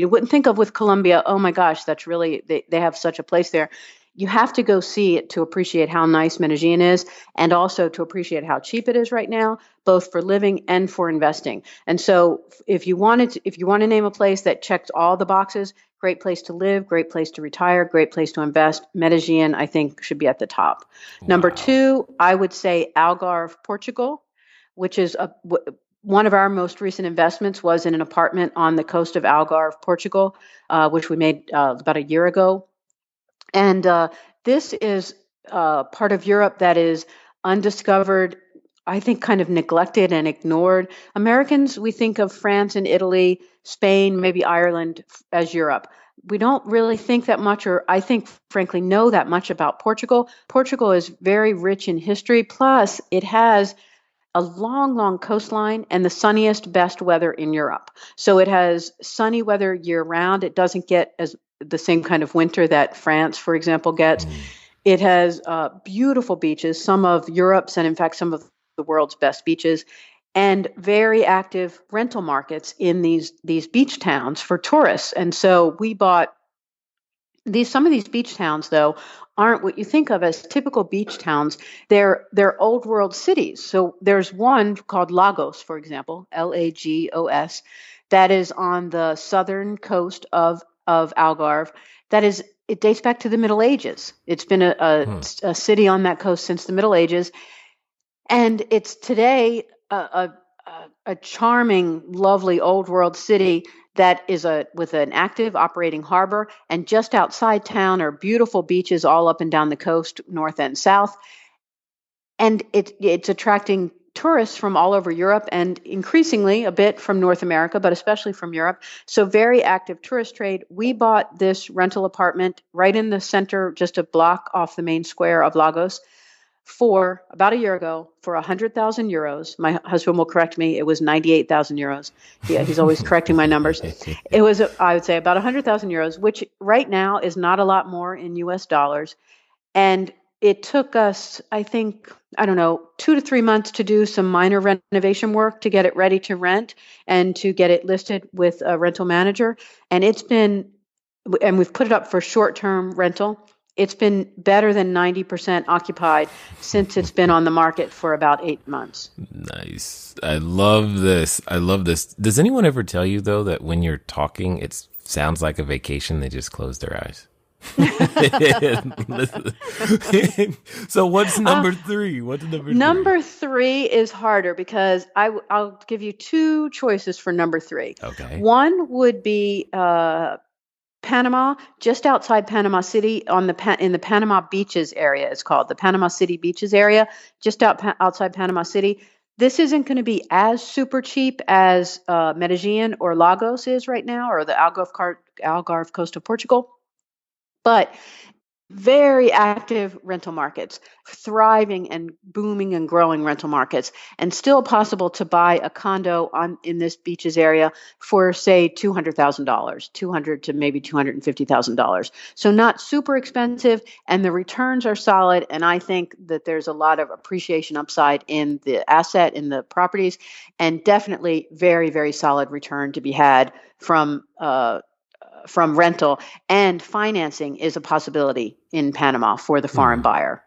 Speaker 3: wouldn't think of with Colombia. Oh my gosh, that's really, they have such a place there. You have to go see it to appreciate how nice Medellin is, and also to appreciate how cheap it is right now, both for living and for investing. And so if you want to name a place that checks all the boxes, great place to live, great place to retire, great place to invest, Medellin, I think, should be at the top. Wow. Number 2, I would say Algarve, Portugal, which is one of our most recent investments was in an apartment on the coast of Algarve, Portugal, which we made about a year ago. And this is part of Europe that is undiscovered, I think kind of neglected and ignored. Americans, we think of France and Italy, Spain, maybe Ireland as Europe. We don't really think that much, or I think, frankly, know that much about Portugal. Portugal is very rich in history, plus it has a long, long coastline and the sunniest, best weather in Europe. So it has sunny weather year round. It doesn't get the same kind of winter that France, for example, gets. It has beautiful beaches, some of Europe's and in fact some of the world's best beaches, and very active rental markets in these beach towns for tourists. And so we bought some of these beach towns, though, aren't what you think of as typical beach towns. They're old world cities. So there's one called Lagos, for example, Lagos, that is on the southern coast of Algarve. It dates back to the Middle Ages. It's been a city on that coast since the Middle Ages. And it's today a charming, lovely old world city that is with an active operating harbor, and just outside town are beautiful beaches all up and down the coast, north and south. And it's attracting tourists from all over Europe and increasingly a bit from North America, but especially from Europe. So very active tourist trade. We bought this rental apartment right in the center, just a block off the main square of Lagos, for about a year ago for 100,000 euros. My husband will correct me. It was 98,000 euros. Yeah, he's always correcting my numbers. It was, I would say, about 100,000 euros, which right now is not a lot more in US dollars. And it took us, I think, 2 to 3 months to do some minor renovation work to get it ready to rent and to get it listed with a rental manager. And we've put it up for short-term rental. It's been better than 90% occupied since it's been on the market for about 8 months.
Speaker 1: Nice. I love this. I love this. Does anyone ever tell you, though, that when you're talking, it sounds like a vacation? They just close their eyes. So what's number three? What's number three?
Speaker 3: Number three is harder because I'll give you two choices for number three.
Speaker 1: Okay.
Speaker 3: One would be Panama, just outside Panama City, in the Panama Beaches area. It's called the Panama City Beaches area, just outside Panama City. This isn't going to be as super cheap as Medellin or Lagos is right now, or the Algarve coast of Portugal, but very active rental markets, thriving and booming and growing rental markets, and still possible to buy a condo in this beaches area for, say, $200,000, $200 to maybe $250,000. So not super expensive, and the returns are solid. And I think that there's a lot of appreciation upside in the asset, in the properties, and definitely very, very solid return to be had from rental, and financing is a possibility in Panama for the foreign buyer.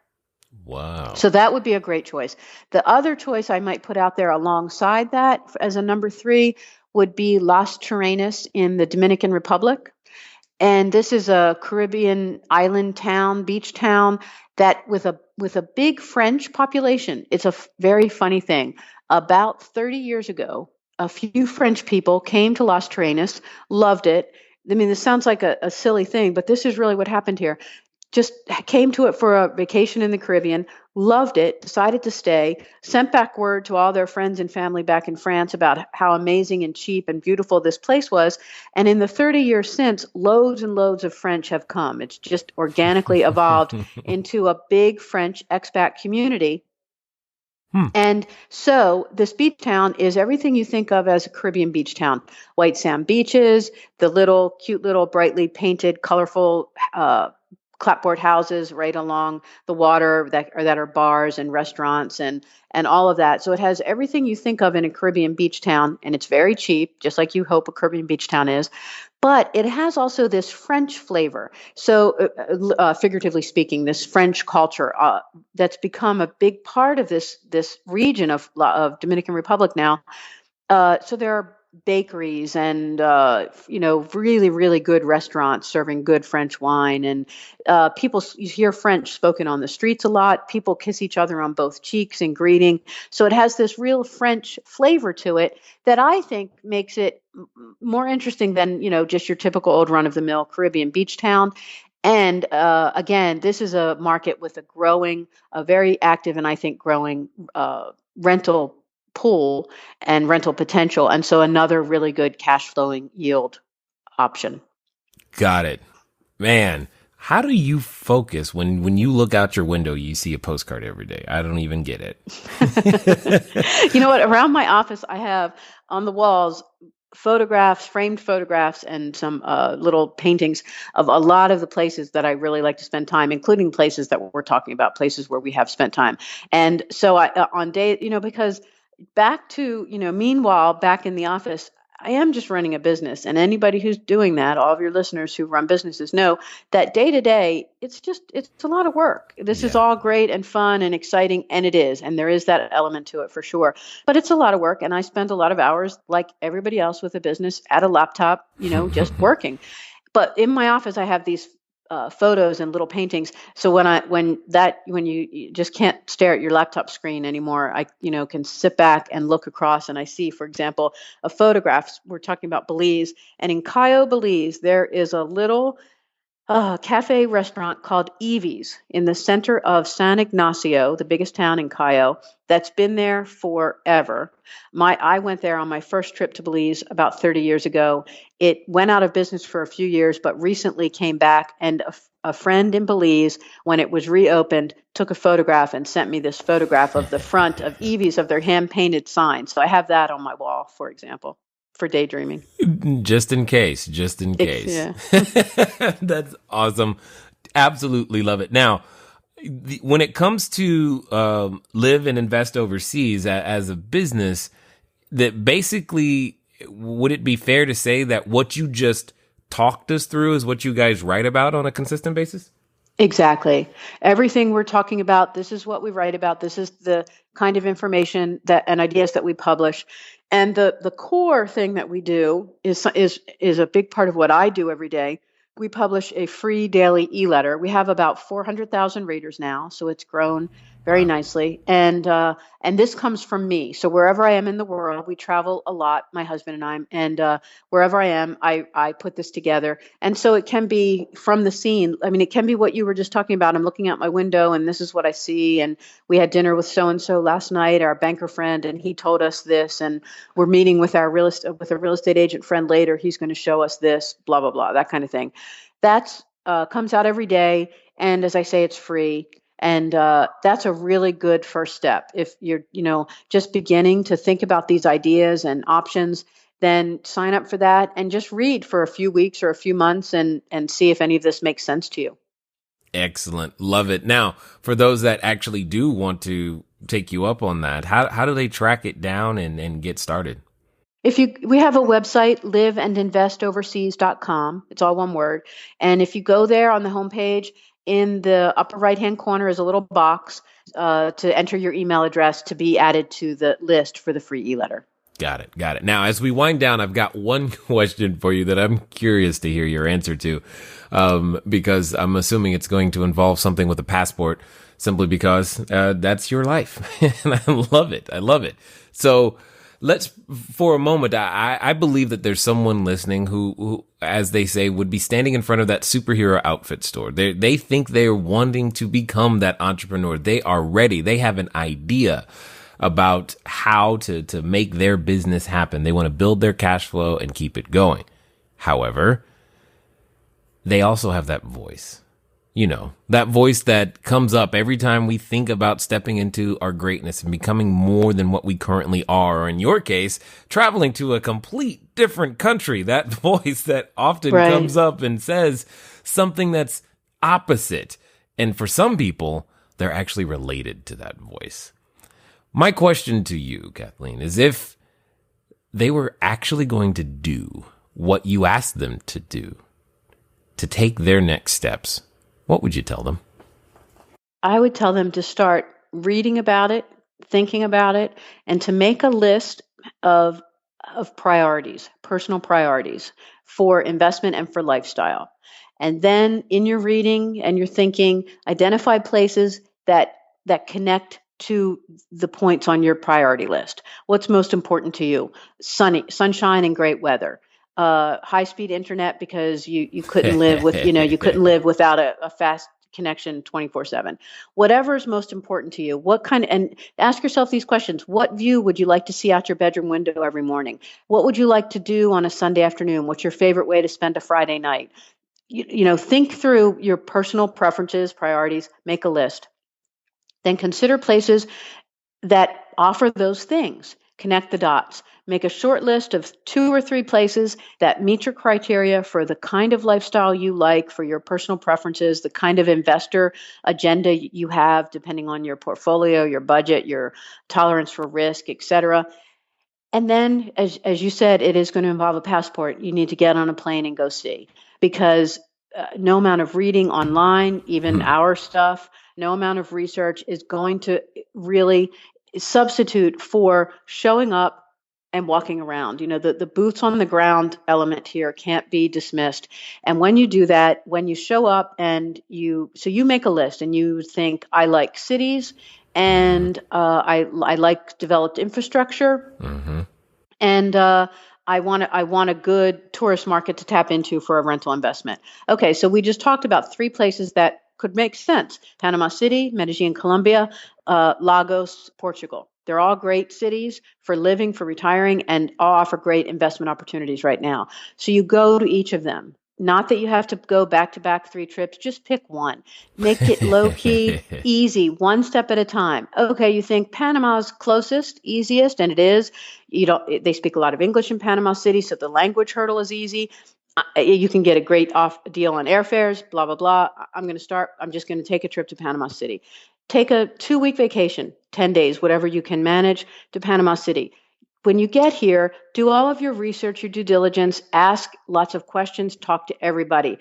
Speaker 1: Wow.
Speaker 3: So that would be a great choice. The other choice I might put out there alongside that as a number three would be Las Terrenas in the Dominican Republic. And this is a Caribbean island town, beach town, that with a big French population. It's a very funny thing. About 30 years ago, a few French people came to Las Terrenas, loved it. I mean, this sounds like a silly thing, but this is really what happened here. Just came to it for a vacation in the Caribbean, loved it, decided to stay, sent back word to all their friends and family back in France about how amazing and cheap and beautiful this place was. And in the 30 years since, loads and loads of French have come. It's just organically evolved into a big French expat community. And so this beach town is everything you think of as a Caribbean beach town. White sand beaches, the cute little brightly painted, colorful clapboard houses right along the water that are bars and restaurants and all of that. So it has everything you think of in a Caribbean beach town, and it's very cheap, just like you hope a Caribbean beach town is. But it has also this French flavor. So figuratively speaking, this French culture that's become a big part of this region of Dominican Republic now. So there are bakeries and really, really good restaurants serving good French wine, and you hear French spoken on the streets a lot. People kiss each other on both cheeks in greeting. So it has this real French flavor to it that I think makes it more interesting than just your typical old run-of-the-mill Caribbean beach town. And again, this is a market with a very active and I think growing rental pool and rental potential. And so another really good cash flowing yield option. Got
Speaker 1: it. Man, how do you focus when you look out your window, you see a postcard every day? I don't even get
Speaker 3: it. You know what? Around my office, I have on the walls framed photographs, and some little paintings of a lot of the places that I really like to spend time, including places that we're talking about, places where we have spent time. And so because meanwhile, back in the office, I am just running a business. And anybody who's doing that, all of your listeners who run businesses know that day to day, it's a lot of work. This is all great and fun and exciting. And it is. And there is that element to it for sure. But it's a lot of work. And I spend a lot of hours like everybody else with a business at a laptop, just working. But in my office, I have these photos and little paintings. So when you just can't stare at your laptop screen anymore, I can sit back and look across, and I see, for example, a photograph. We're talking about Belize, and in Cayo, Belize, there is a little cafe restaurant called Evie's in the center of San Ignacio, the biggest town in Cayo, that's been there forever. I went there on my first trip to Belize about 30 years ago. It went out of business for a few years, but recently came back, and a friend in Belize, when it was reopened, took a photograph and sent me this photograph of the front of Evie's, of their hand-painted sign. So I have that on my wall, for example, for daydreaming. Just in case.
Speaker 1: Yeah. That's awesome. Absolutely love it. Now, when it comes to live and invest overseas as a business, that basically, would it be fair to say that what you just talked us through is what you guys write about on a consistent basis?
Speaker 3: Exactly. Everything we're talking about, this is what we write about. This is the kind of information that and ideas that we publish. And the core thing that we do is a big part of what I do every day. We publish a free daily e-letter. We have about 400,000 readers now, so it's grown very
Speaker 1: Wow.
Speaker 3: nicely. And this comes from me. So wherever I am in the world, we travel a lot, my husband and I, and wherever I am, I put this together. And so it can be from the scene. I mean, it can be what you were just talking about. I'm looking out my window and this is what I see. And we had dinner with so and so last night, our banker friend, and he told us this. And we're meeting with a real estate agent friend later. He's going to show us this, blah blah blah, that kind of thing. That's comes out every day. And as I say, it's free. And that's a really good first step. If you're, just beginning to think about these ideas and options, then sign up for that and just read for a few weeks or a few months and see if any of this makes sense to you.
Speaker 1: Excellent. Love it. Now, for those that actually do want to take you up on that, how do they track it down and get started?
Speaker 3: We have a website, liveandinvestoverseas.com. It's all one word. And if you go there on the homepage, in the upper right-hand corner is a little box to enter your email address to be added to the list for the free e-letter.
Speaker 1: Got it. Got it. Now, as we wind down, I've got one question for you that I'm curious to hear your answer to, because I'm assuming it's going to involve something with a passport, simply because that's your life. And I love it. I love it. So let's, for a moment, I believe that there's someone listening who, as they say, would be standing in front of that superhero outfit store. They think they're wanting to become that entrepreneur. They are ready. They have an idea about how to make their business happen. They want to build their cash flow and keep it going. However, they also have that voice, that voice that comes up every time we think about stepping into our greatness and becoming more than what we currently are, or in your case, traveling to a complete different country. That voice that often comes up and says something that's opposite. And for some people, they're actually related to that voice. My question to you, Kathleen, is if they were actually going to do what you asked them to do, to take their next steps, what would you tell them?
Speaker 3: I would tell them to start reading about it, thinking about it, and to make a list of priorities, personal priorities for investment and for lifestyle. And then in your reading and your thinking, identify places that connect to the points on your priority list. What's most important to you? Sunshine and great weather. High-speed internet because you couldn't live with, you couldn't live without a fast connection 24/7. Whatever is most important to you. And ask yourself these questions. What view would you like to see out your bedroom window every morning? What would you like to do on a Sunday afternoon? What's your favorite way to spend a Friday night? Think through your personal preferences, priorities, make a list. Then consider places that offer those things. Connect the dots. Make a short list of 2 or 3 places that meet your criteria for the kind of lifestyle you like, for your personal preferences, the kind of investor agenda you have, depending on your portfolio, your budget, your tolerance for risk, etc. And then, as you said, it is going to involve a passport. You need to get on a plane and go see, because no amount of reading online, even our stuff, no amount of research is going to really substitute for showing up and walking around. The boots on the ground element here can't be dismissed. And when you do that, when you show up and you make a list and you think, I like cities and I like developed infrastructure, and I want a good tourist market to tap into for a rental investment. Okay, so we just talked about 3 places that could make sense: Panama City, Medellin, Colombia, Lagos, Portugal. They're all great cities for living, for retiring, and all offer great investment opportunities right now. So you go to each of them. Not that you have to go back-to-back 3 trips. Just pick one. Make it low-key, easy, one step at a time. Okay, you think Panama's closest, easiest, and it is. They speak a lot of English in Panama City, so the language hurdle is easy. You can get a great off deal on airfares, blah, blah, blah. I'm just going to take a trip to Panama City. Take a 2-week vacation, 10 days, whatever you can manage, to Panama City. When you get here, do all of your research, your due diligence, ask lots of questions, talk to everybody.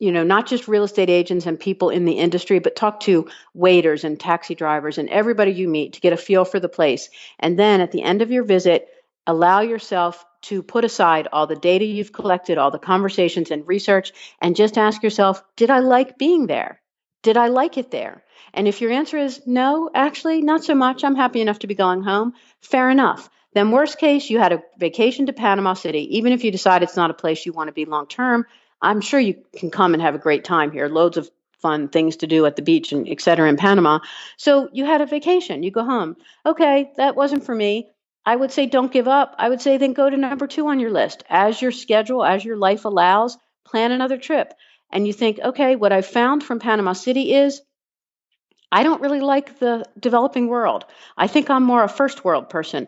Speaker 3: not just real estate agents and people in the industry, but talk to waiters and taxi drivers and everybody you meet to get a feel for the place. And then at the end of your visit, allow yourself to put aside all the data you've collected, all the conversations and research, and just ask yourself, did I like being there? Did I like it there? And if your answer is no, actually, not so much, I'm happy enough to be going home, fair enough. Then worst case, you had a vacation to Panama City. Even if you decide it's not a place you want to be long term, I'm sure you can come and have a great time here. Loads of fun things to do at the beach and et cetera in Panama. So you had a vacation, you go home. Okay, that wasn't for me. I would say don't give up. I would say then go to number 2 on your list. As your schedule, as your life allows, plan another trip. And you think, okay, what I found from Panama City is I don't really like the developing world. I think I'm more a first world person.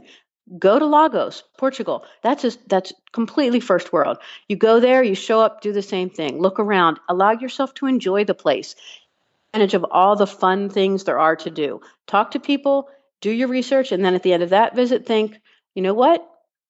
Speaker 3: Go to Lagos, Portugal. That's completely first world. You go there, you show up, do the same thing. Look around. Allow yourself to enjoy the place. Advantage of all the fun things there are to do. Talk to people, do your research, and then at the end of that visit, think, you know what?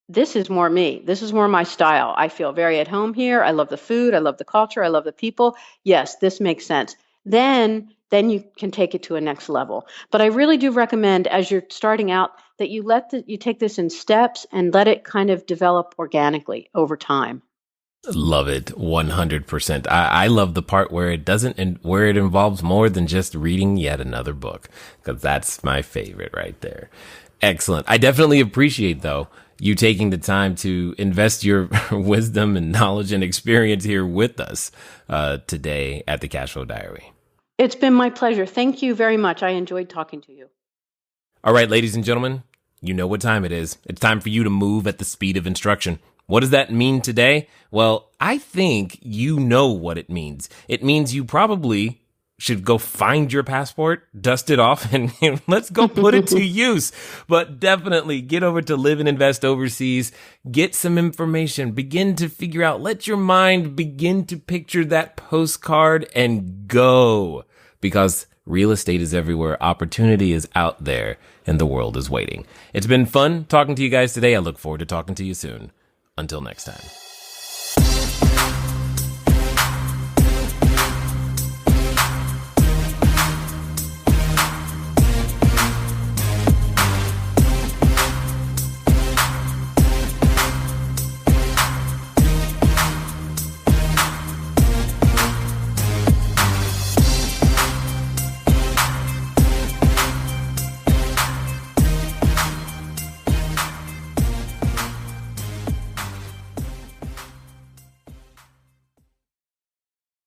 Speaker 3: This is more me. This is more my style. I feel very at home here. I love the food. I love the culture. I love the people. Yes, this makes sense. Then you can take it to a next level. But I really do recommend, as you're starting out, that you take this in steps and let it kind of develop organically over time.
Speaker 1: Love it. 100%. I love the part where where it involves more than just reading yet another book, because that's my favorite right there. Excellent. I definitely appreciate, though, you taking the time to invest your wisdom and knowledge and experience here with us today at the Cashflow Diary.
Speaker 3: It's been my pleasure. Thank you very much. I enjoyed talking to you.
Speaker 1: All right, ladies and gentlemen, you know what time it is. It's time for you to move at the speed of instruction. What does that mean today? Well, I think you know what it means. It means you probably should go find your passport, dust it off, and let's go put it to use. But definitely get over to Live and Invest Overseas, get some information, begin to figure out, let your mind begin to picture that postcard and go. Because real estate is everywhere, opportunity is out there, and the world is waiting. It's been fun talking to you guys today. I look forward to talking to you soon. Until next time.